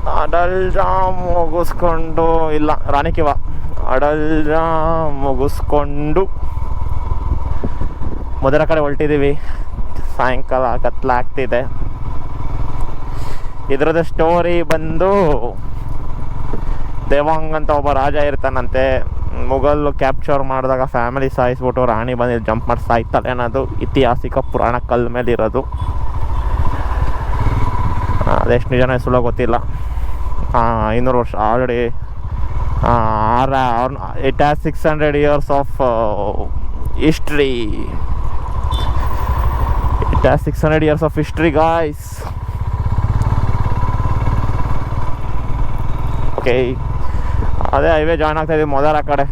ಅಡಲ್ಜಾ ಮುಗಿಸ್ಕೊಂಡು, ಇಲ್ಲ ರಾಣಿಕಿವ, ಅಡಲ್ಜಾ ಮುಗಿಸ್ಕೊಂಡು ಮೊದಲ ಕಡೆ ಹೊರಟಿದ್ದೀವಿ. ಸಾಯಂಕಾಲ ಕತ್ಲಾಗ್ತಿದೆ. ಇದ್ರದ್ದು ಸ್ಟೋರಿ ಬಂದು, ದೇವಾಂಗ್ ಅಂತ ಒಬ್ಬ ರಾಜ ಇರ್ತಾನಂತೆ. ಮುಘಲ್ ಕ್ಯಾಪ್ಚರ್ ಮಾಡಿದಾಗ ಫ್ಯಾಮಿಲಿ ಸಾಯಿಸ್ಬಿಟ್ಟು ರಾಣಿ ಬಂದು ಜಂಪ್ ಮಾಡಿ ಸಾಯ್ತಾಳೆ ಅನ್ನೋದು ಐತಿಹಾಸಿಕ ಪುರಾಣ ಕಲ್ ಮೇಲೆ ಇರೋದು. ಅದೆಷ್ಟು ನಿಜನೇ ಸುಳ್ಳು ಗೊತ್ತಿಲ್ಲ. 500 ವರ್ಷ already. It has 600 years of history. It has 600 years of history guys. Okay, ಅದೇ ಹೈವೇ ಜಾಯ್ನ್ ಆಗ್ತಾ ಇದೀವಿ ಮೊದಲ ಕಡೆ.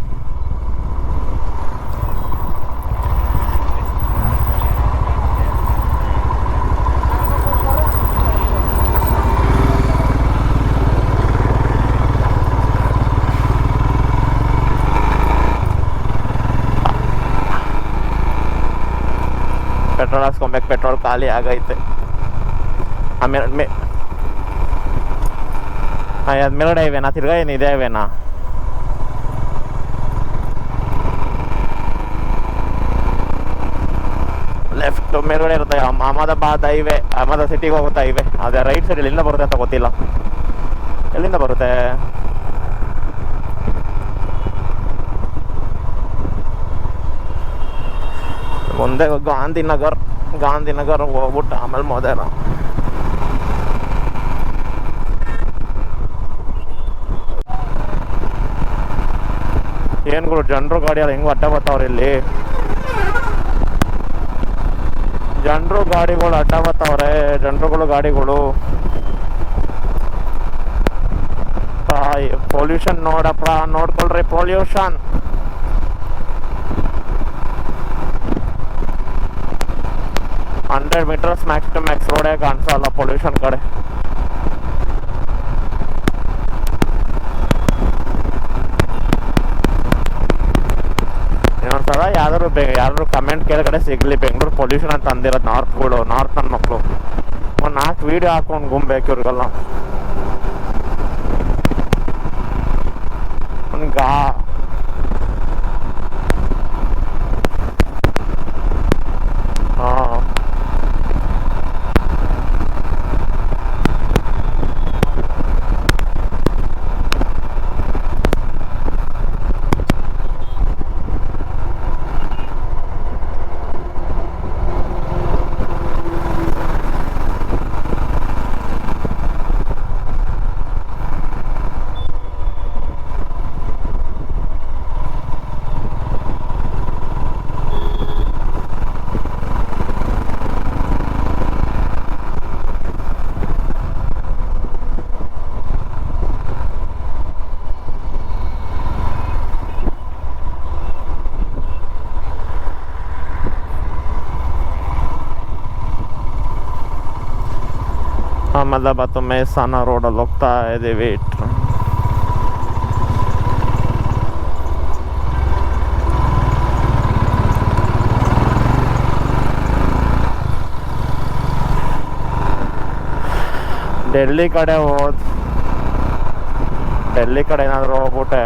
ಪೆಟ್ರೋಲ್ ಹಾಕ್ಸ್ಕೊಬೇಕು, ಪೆಟ್ರೋಲ್ ಖಾಲಿ ಆಗೈತೆ. ಆಮೇಲೆ ಅದು ಮೇಲ್ಗಡೆ ಹೈವೇನಾ, ತಿರ್ಗಾ ಏನು ಇದೆ ಹೈವೇನಾ? ಲೆಫ್ಟ್ ಮೇಲ್ಗಡೆ ಇರುತ್ತೆ ಅಹಮದಾಬಾದ್ ಹೈವೇ, ಅಹಮದಾಬಾದ್ ಸಿಟಿಗೆ ಹೋಗುತ್ತೆ ಹೈವೇ. ಅದೇ ರೈಟ್ ಸೈಡ್ ಎಲ್ಲಿಂದ ಬರುತ್ತೆ ಅಂತ ಗೊತ್ತಿಲ್ಲ. ಎಲ್ಲಿಂದ ಬರುತ್ತೆ? ಮುಂದೆ ಗಾಂಧಿನಗರ್ ಹೋಗ್ಬಿಟ್ಟು ಆಮೇಲೆ ಮೊದಲ. ಏನ್ಗಳು ಜನರು ಗಾಡಿಯಲ್ಲಿ ಹೆಂಗು ಅಡ್ಡ ಬರ್ತಾವ್ರೆ ಇಲ್ಲಿ. ಜನರು ಗಾಡಿಗಳು ಅಡ್ಡ ಬರ್ತಾವ್ರೆ, ಜನರುಗಳು ಗಾಡಿಗಳು. ಪೊಲ್ಯೂಷನ್ ನೋಡಪ್ಪ, ನೋಡ್ಕೊಳ್ರಿ pollution. Hundred meters max to max ರೋಡೇ ಕಾಣಿಸಲ್ಲ ಪೊಲ್ಯೂಷನ್ ಕಡೆ. ಇನ್ನೊಂದ್ಸಲ ಯಾರು ಕಮೆಂಟ್ ಕೆಳಗಡೆ ಸಿಗ್ಲಿ, ಬೆಂಗಳೂರು ಪೊಲ್ಯೂಷನ್ ಅಂತ ಅಂದಿರೋದು ನಾರ್ತ್ ನನ್ನ ಮಕ್ಕಳು. ಒಂದು 4 ವೀಡಿಯೋ ಹಾಕೊಂಡು ಗುಂಬೇಕು ಇವ್ರಿಗೆಲ್ಲ. ಅಹಮದಾಬಾದ್ ಮೆಹಸಾನ ರೋಡಲ್ಲಿ ಹೋಗ್ತಾ ಇದ್ದೀವಿ. ಡೆಲ್ಲಿ ಕಡೆ ಏನಾದರೂ ಹೋಗ್ಬಿಟ್ಟೆ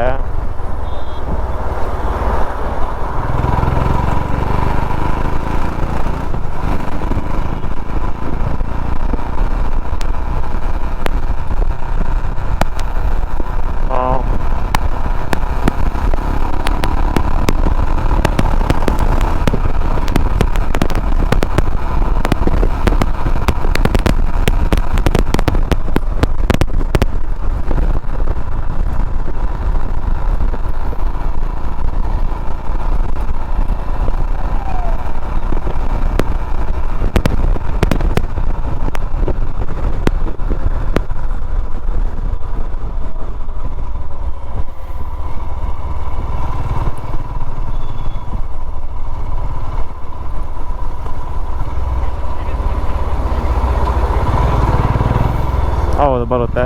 ಹೌದು ಬರುತ್ತೆ.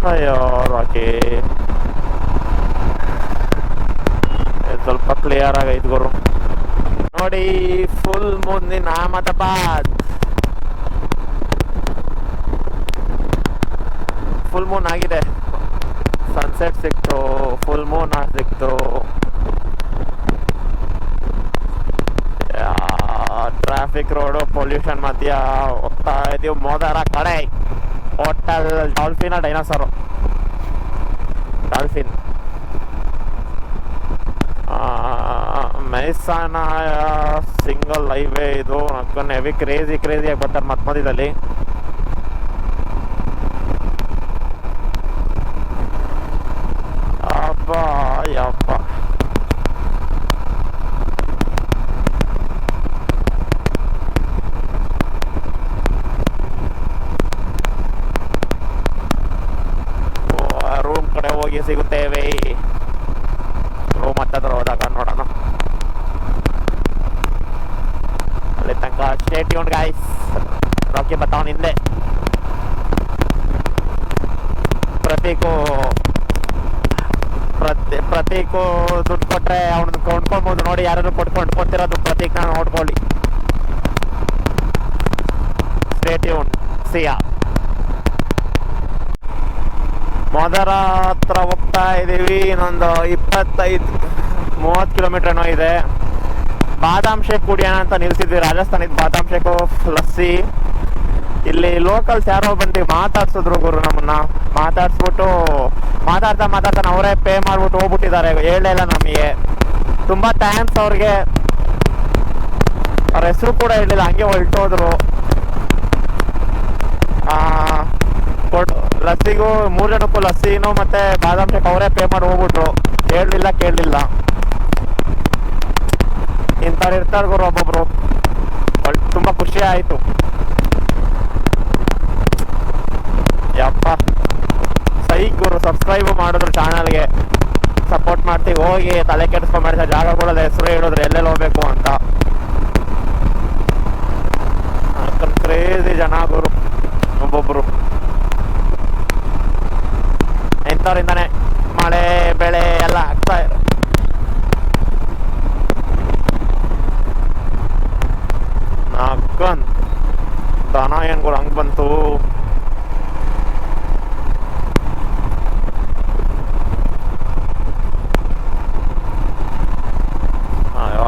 ಅಯ್ಯೋ ರಾಕಿ, ಸ್ವಲ್ಪ ಕ್ಲಿಯರ್ ಆಗೈತ್ ಗುರು. ನೋಡಿ ಫುಲ್ ಮುಂದಿನ ಅಹಮದಾಬಾದ್, ಫುಲ್ ಮೂನ್ ಆಗಿದೆ. ಸನ್ಸೆಟ್ ಸಿಕ್ತು, ಫುಲ್ ಮೂನ್ ಸಿಕ್ತು. ಟ್ರಾಫಿಕ್ ರೋಡು, ಪೊಲ್ಯೂಷನ್ ಮಧ್ಯ ಹೋಗ್ತಾ ಇದೀವಿ. ಮೋದರ ಕಡೆ hotel dolphin dinosaur, dolphin. Mehsana single highway ಇದು. ನಕ್ಕೊಂಡು ಹೆವಿ ಕ್ರೇಜಿಯಾಗಿ ಬರ್ತಾರೆ ಮಧ್ಯದಲ್ಲಿ. ಅಬ್ಬ ಯಪ್ಪ, ರೂಮ್ ಕಡೆ ಹೋಗಿ ಸಿಗುತ್ತೇವೆ. ರೂಮ್ ಹತ್ತತ್ರ ಹೋದಾಗ ನೋಡೋಣ. ಅಲ್ಲಿ ತನಕ ಸ್ಟೇ ಟ್ಯೂನ್ಡ್ ಗೈಸ್. ರಾಕಿ ಬರ್ತಾವನ ಹಿಂದೆ. ಪ್ರತೀಕು ದುಡ್ಡು ಕೊಟ್ರೆ ಅವ್ನ ಕೊಂಡ್ಕೊಬೋದು. ನೋಡಿ ಯಾರು ಕೊಂಡ್ಕೊತಿರೋದು ಪ್ರತೀಕ್ನ ನೋಡ್ಕೊಳ್ಳಿ. Stay tuned. ಸಿಯಾ. ಮೋದರ ಹತ್ರ ಹೋಗ್ತಾ ಇದೀವಿ. ಇನ್ನೊಂದು 25-30 ಕಿಲೋಮೀಟರ್ ಏನೋ ಇದೆ. ಬಾದಾಮ್ ಶೇಕ್ ಕುಡಿಯೋಣ ಅಂತ ನಿಲ್ಸಿದ್ವಿ. ರಾಜಸ್ಥಾನದ ಬಾದಾಮ್ ಶೇಕು, ಲಸ್ಸಿ. ಇಲ್ಲಿ ಲೋಕಲ್ಸ್ ಯಾರೋ ಬಂದು ಮಾತಾಡ್ಸಿದ್ರು ಗುರು ನಮ್ಮನ್ನ. ಮಾತಾಡ್ತಾ ಅವರೇ ಪೇ ಮಾಡ್ಬಿಟ್ಟು ಹೋಗ್ಬಿಟ್ಟಿದ್ದಾರೆ. ಹೇಳಲೇ ಇಲ್ಲ ನಮಗೆ. ತುಂಬಾ ಥ್ಯಾಂಕ್ಸ್ ಅವ್ರಿಗೆ. ಅವ್ರ ಹೆಸರು ಕೂಡ ಹೇಳಿಲ್ಲ, ಹಂಗೆ ಹೊರಟೋದ್ರು. ಲಸ್ಸಿಗೂ 3 ಜನಕ್ಕೂ ಲಸ್ಸಿನೂ ಮತ್ತೆ ಬಾದಾಮ್ ಶೇಕ್ ಅವರೇ ಪೇ ಮಾಡಿ ಹೋಗ್ಬಿಟ್ರು. ಕೇಳಲಿಲ್ಲ. ಇಂಥವ್ರು ಇರ್ತಾರೆ ಗುರು ಒಬ್ಬೊಬ್ರು. ತುಂಬಾ ಖುಷಿ ಆಯ್ತು. ಯಪ್ಪ ಸೈ ಗುರು. ಸಬ್ಸ್ಕ್ರೈಬ್ ಮಾಡಿದ್ರು ಚಾನಲ್ಗೆ, ಸಪೋರ್ಟ್ ಮಾಡ್ತೀವಿ. ಹೋಗಿ ತಲೆ ಕೆಡಿಸ್ಕೊಂಡ್ ಜಾಗಗಳದ ಹೆಸರು ಹೇಳಿದ್ರು ಎಲ್ಲೆಲ್ಲಿ ಹೋಗ್ಬೇಕು ಅಂತ. ಕ್ರೇಜಿ ಜನ ಗುರು ಒಬ್ಬೊಬ್ರು. ಇಂಥವ್ರಿಂದಾನೆ ಮಳೆ ಬೆಳೆ ಎಲ್ಲ ಆಗ್ತಾ ಇರೋ. ಅಕ್ಕನ್ ದನ ಏನ್ಗಳು ಹಂಗ್ ಬಂತು.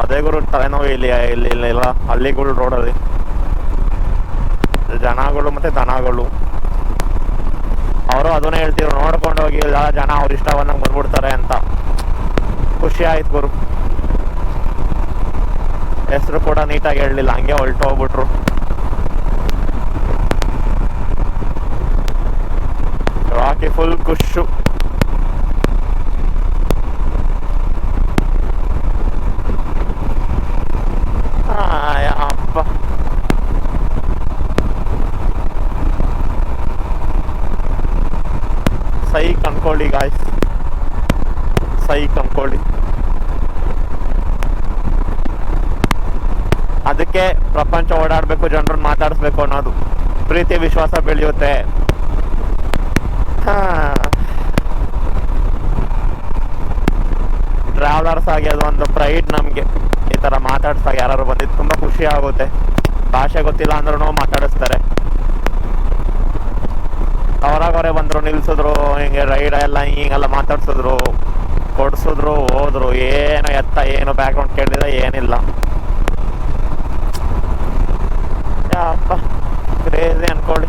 ಅದೇ ಗುರು ತಲೆನೋವು ಇಲ್ಲಿ ಇಲ್ಲ ಹಳ್ಳಿಗಳು ರೋಡಲ್ಲಿ ಜನಗಳು ಮತ್ತೆ ದನಗಳು. ಅವರು ಅದನ್ನೇ ಹೇಳ್ತಿದ್ರು, ನೋಡ್ಕೊಂಡು ಹೋಗಿ ಜನ ಅವ್ರ ಇಷ್ಟ ಬಂದಂಗೆ ಬಂದ್ಬಿಡ್ತಾರೆ ಅಂತ. ಖುಷಿ ಆಯ್ತು ಗುರು. ಹೆಸರು ಕೂಡ ನೀಟಾಗಿ ಹೇಳಲಿಲ್ಲ, ಹಂಗೆ ಹೊಲ್ಟು ಹೋಗ್ಬಿಟ್ರು. ರಾಕಿ ಫುಲ್ ಖುಷು. ಅಪ್ಪ ಸೈ ಕನ್ಕೊಳ್ಳಿ ಗಾಯ್ಸ್, ಸೈ ಕನ್ಕೊಳ್ಳಿ. ಅದಕ್ಕೆ ಪ್ರಪಂಚ ಓಡಾಡಬೇಕು, ಜನರನ್ನ ಮಾತಾಡಿಸ್ಬೇಕು ಅನ್ನೋದು. ಪ್ರೀತಿ ವಿಶ್ವಾಸ ಬೆಳೆಯುತ್ತೆ. ಟ್ರಾವೆಲರ್ಸ್ ಆಗಿ ಅದೊಂದು ಪ್ರೈಡ್ ನಮಗೆ. ಈ ಥರ ಮಾತಾಡ್ಸಾಗ ಯಾರು ಬಂದಿದ್ದು ತುಂಬ ಖುಷಿ ಆಗುತ್ತೆ. ಭಾಷೆ ಗೊತ್ತಿಲ್ಲ ಅಂದ್ರೂ ಮಾತಾಡಿಸ್ತಾರೆ. ಅವರಾಗವರೇ ಬಂದರು, ನಿಲ್ಸಿದ್ರು, ಹಿಂಗೆ ರೈಡ್ ಎಲ್ಲ ಹಿಂಗೆಲ್ಲ ಮಾತಾಡ್ಸಿದ್ರು, ಕೊಡ್ಸಿದ್ರು, ಹೋದ್ರು. ಏನು ಎತ್ತ ಏನು ಬ್ಯಾಕ್ಗ್ರೌಂಡ್ ಕೇಳಿದ್ರೆ ಏನಿಲ್ಲ. ಯಪ್ಪ ಕ್ರೇಜಿ ಅನ್ಕೊಳ್ಳಿ.